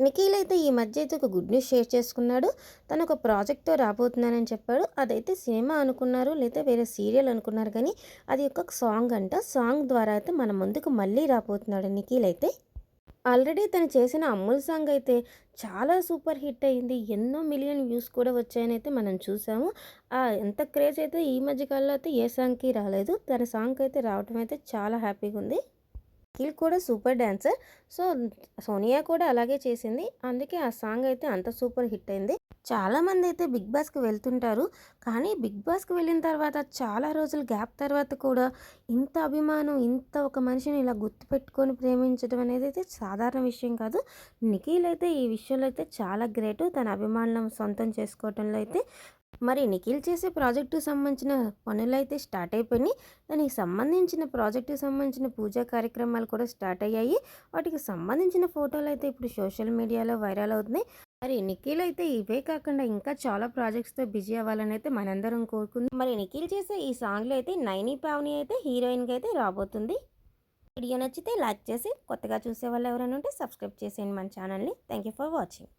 నిఖిల్ అయితే ఈ మధ్య అయితే ఒక గుడ్ న్యూస్ షేర్ చేసుకున్నాడు. తను ఒక ప్రాజెక్ట్‌తో రాబోతున్నానని చెప్పాడు. అదైతే సినిమా అనుకున్నారు, లేదా వేరే సీరియల్ అనుకున్నారు కానీ అది ఒక సాంగ్ అంట. సాంగ్ ద్వారా అయితే మన ముందుకు మళ్ళీ రాబోతున్నాడు నిఖిల్ అయితే. ఆల్రెడీ తను చేసిన 'అమ్ముల్' సాంగ్ అయితే చాలా సూపర్ హిట్ అయింది. ఎన్నో మిలియన్ వ్యూస్ కూడా వచ్చాయని అయితే మనం చూసాము. ఎంత క్రేజ్ అయితే ఈ మధ్య కాలంలో అయితే ఏ సాంగ్‌కి రాలేదు. తన సాంగ్‌కి అయితే రావటం అయితే చాలా హ్యాపీగా ఉంది. నిఖిల్ కూడా సూపర్ డాన్సర్. సో, సోనియా కూడా అలాగే చేసింది. అందుకే ఆ సాంగ్ అయితే అంత సూపర్ హిట్ అయింది. చాలామంది అయితే 'బిగ్ బాస్'కి వెళ్తుంటారు. కానీ 'బిగ్ బాస్'కి వెళ్ళిన తర్వాత చాలా రోజులు గ్యాప్ తర్వాత కూడా ఇంత అభిమానం, ఇంత ఒక మనిషిని ఇలా గుర్తుపెట్టుకొని ప్రేమించడం అనేది అయితే సాధారణ విషయం కాదు. నిఖిల్ అయితే ఈ విషయంలో అయితే చాలా గ్రేటు. తన అభిమానులను సొంతం చేసుకోవటంలో అయితే. మరి నిఖిల్ చేసే ప్రాజెక్టుకి సంబంధించిన పనులైతే స్టార్ట్ అయిపోయినాయి. దానికి సంబంధించిన ప్రాజెక్టుకి సంబంధించిన పూజా కార్యక్రమాలు కూడా స్టార్ట్ అయ్యాయి. వాటికి సంబంధించిన ఫోటోలు అయితే ఇప్పుడు సోషల్ మీడియాలో వైరల్ అవుతున్నాయి. మరి నిఖిల్ అయితే ఇవే కాకుండా ఇంకా చాలా ప్రాజెక్ట్స్తో బిజీ అవ్వాలని అయితే మనందరం కోరుకుందాం. మరి నిఖిల్ చేసే ఈ సాంగ్లో అయితే నైని పావని అయితే హీరోయిన్గా అయితే రాబోతుంది. వీడియో నచ్చితే లైక్ చేసి, కొత్తగా చూసే వాళ్ళు ఎవరైనా ఉంటే సబ్స్క్రైబ్ చేసేయండి మన ఛానల్ని. Thank you for watching.